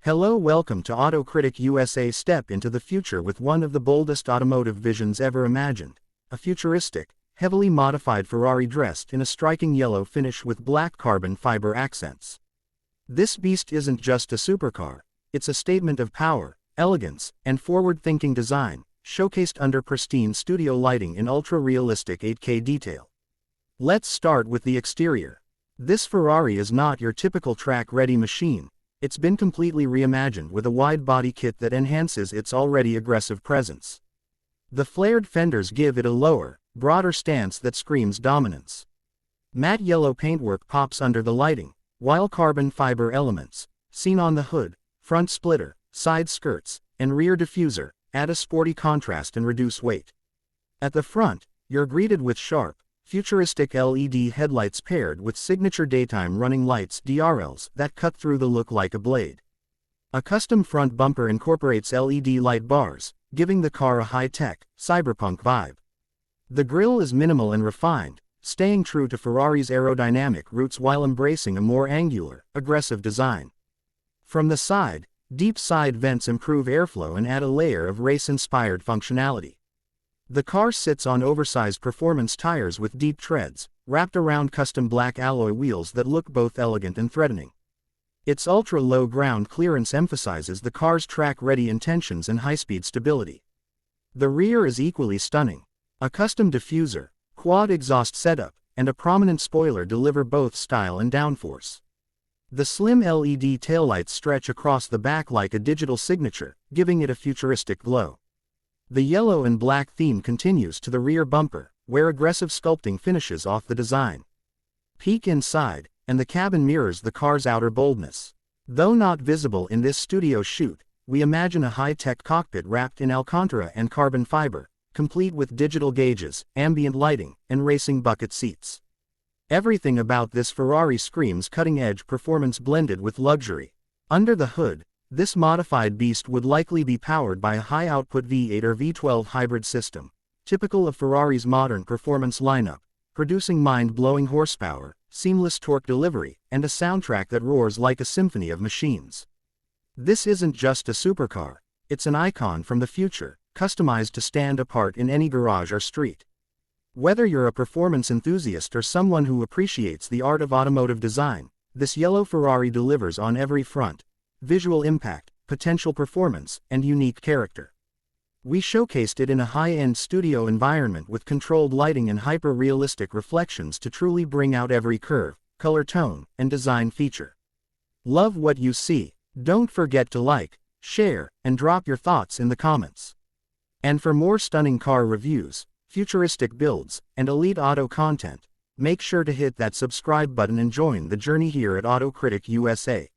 Hello, welcome to Autocritic USA. Step into the future with one of the boldest automotive visions ever imagined, a futuristic, heavily modified Ferrari dressed in a striking yellow finish with black carbon fiber accents. This beast isn't just a supercar, it's a statement of power, elegance, and forward-thinking design, showcased under pristine studio lighting in ultra-realistic 8K detail. Let's start with the exterior. This Ferrari is not your typical track-ready machine. It's been completely reimagined with a wide-body kit that enhances its already aggressive presence. The flared fenders give it a lower, broader stance that screams dominance. Matte yellow paintwork pops under the lighting, while carbon fiber elements, seen on the hood, front splitter, side skirts, and rear diffuser, add a sporty contrast and reduce weight. At the front, you're greeted with sharp, futuristic LED headlights paired with signature daytime running lights (DRLs) that cut through the look like a blade. A custom front bumper incorporates LED light bars, giving the car a high-tech, cyberpunk vibe. The grille is minimal and refined, staying true to Ferrari's aerodynamic roots while embracing a more angular, aggressive design. From the side, deep side vents improve airflow and add a layer of race-inspired functionality. The car sits on oversized performance tires with deep treads, wrapped around custom black alloy wheels that look both elegant and threatening. Its ultra-low ground clearance emphasizes the car's track-ready intentions and high-speed stability. The rear is equally stunning. A custom diffuser, quad exhaust setup, and a prominent spoiler deliver both style and downforce. The slim LED taillights stretch across the back like a digital signature, giving it a futuristic glow. The yellow and black theme continues to the rear bumper, where aggressive sculpting finishes off the design. Peek inside, and the cabin mirrors the car's outer boldness. Though not visible in this studio shoot, we imagine a high-tech cockpit wrapped in Alcantara and carbon fiber, complete with digital gauges, ambient lighting, and racing bucket seats. Everything about this Ferrari screams cutting-edge performance blended with luxury. Under the hood, this modified beast would likely be powered by a high-output V8 or V12 hybrid system, typical of Ferrari's modern performance lineup, producing mind-blowing horsepower, seamless torque delivery, and a soundtrack that roars like a symphony of machines. This isn't just a supercar, it's an icon from the future, customized to stand apart in any garage or street. Whether you're a performance enthusiast or someone who appreciates the art of automotive design, this yellow Ferrari delivers on every front: visual impact, potential performance, and unique character. We showcased it in a high-end studio environment with controlled lighting and hyper-realistic reflections to truly bring out every curve, color tone, and design feature. Love what you see? Don't forget to like, share, and drop your thoughts in the comments. And for more stunning car reviews, futuristic builds, and elite auto content, make sure to hit that subscribe button and join the journey here at Autocritic USA.